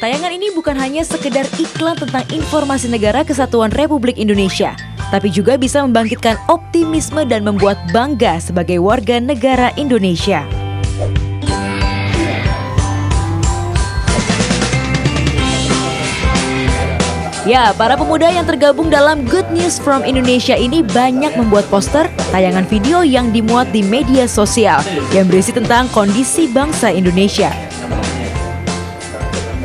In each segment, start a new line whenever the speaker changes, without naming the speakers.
Tayangan ini bukan hanya sekedar iklan tentang informasi negara kesatuan Republik Indonesia, tapi juga bisa membangkitkan optimisme dan membuat bangga sebagai warga negara Indonesia. Ya, para pemuda yang tergabung dalam Good News from Indonesia ini banyak membuat poster, tayangan video yang dimuat di media sosial yang berisi tentang kondisi bangsa Indonesia.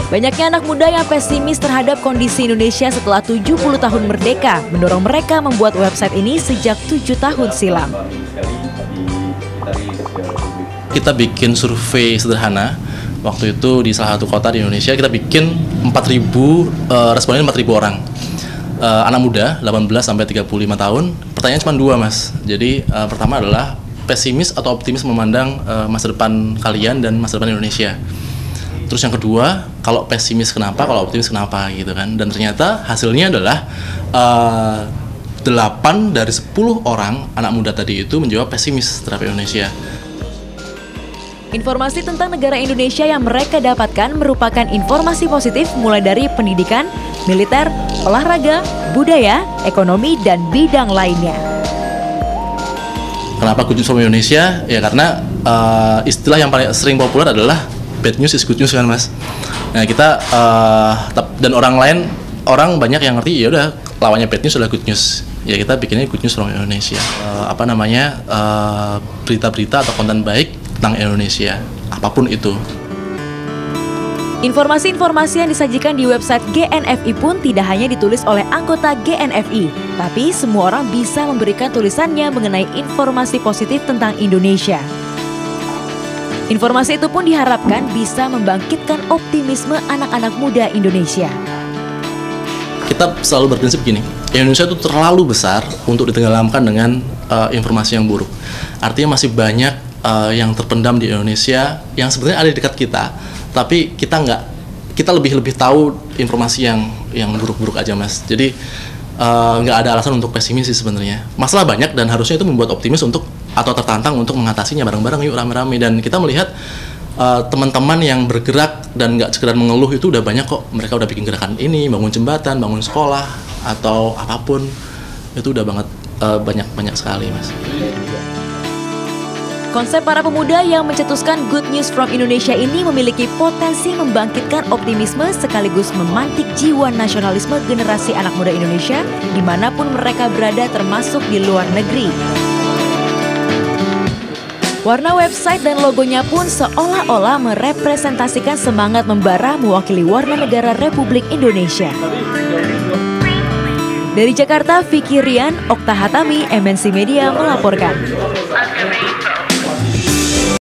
Banyaknya anak muda yang pesimis terhadap kondisi Indonesia setelah 70 tahun merdeka mendorong mereka membuat website ini sejak 7 tahun silam.
Kita bikin survei sederhana. Waktu itu di salah satu kota di Indonesia kita bikin 4.000 responden 4.000 orang. Anak muda 18 sampai 35 tahun. Pertanyaan cuma 2, Mas. Jadi pertama adalah pesimis atau optimis memandang masa depan kalian dan masa depan Indonesia. Terus yang kedua, kalau pesimis kenapa, kalau optimis kenapa gitu kan. Dan ternyata hasilnya adalah 8 dari 10 orang anak muda tadi itu menjawab pesimis terhadap Indonesia.
Informasi tentang negara Indonesia yang mereka dapatkan merupakan informasi positif mulai dari pendidikan, militer, olahraga, budaya, ekonomi, dan bidang lainnya.
Kenapa Good News from Indonesia? Ya karena istilah yang paling sering populer adalah bad news is good news kan, Mas. Nah kita dan orang banyak yang ngerti ya udah lawannya bad news adalah good news. Ya kita bikinnya Good News from Indonesia. Berita-berita atau konten baik tentang Indonesia, apapun itu.
Informasi-informasi yang disajikan di website GNFI pun tidak hanya ditulis oleh anggota GNFI, tapi semua orang bisa memberikan tulisannya mengenai informasi positif tentang Indonesia. Informasi itu pun diharapkan bisa membangkitkan optimisme anak-anak muda Indonesia.
Kita selalu berprinsip gini, Indonesia itu terlalu besar untuk ditenggelamkan dengan informasi yang buruk. Artinya masih banyak yang terpendam di Indonesia yang sebenarnya ada di dekat kita, tapi kita lebih tahu informasi yang buruk-buruk aja, Mas. Jadi nggak ada alasan untuk pesimis sih sebenarnya. Masalah banyak dan harusnya itu membuat optimis atau tertantang untuk mengatasinya bareng-bareng, yuk rame-rame. Dan kita melihat teman-teman yang bergerak dan nggak sekedar mengeluh itu udah banyak kok. Mereka udah bikin gerakan ini, bangun jembatan, bangun sekolah atau apapun, itu udah banyak sekali, Mas.
Konsep para pemuda yang mencetuskan Good News from Indonesia ini memiliki potensi membangkitkan optimisme sekaligus memantik jiwa nasionalisme generasi anak muda Indonesia dimanapun mereka berada, termasuk di luar negeri. Warna website dan logonya pun seolah-olah merepresentasikan semangat membara mewakili warna negara Republik Indonesia. Dari Jakarta, Vicky Rian, Okta Hatami, MNC Media melaporkan.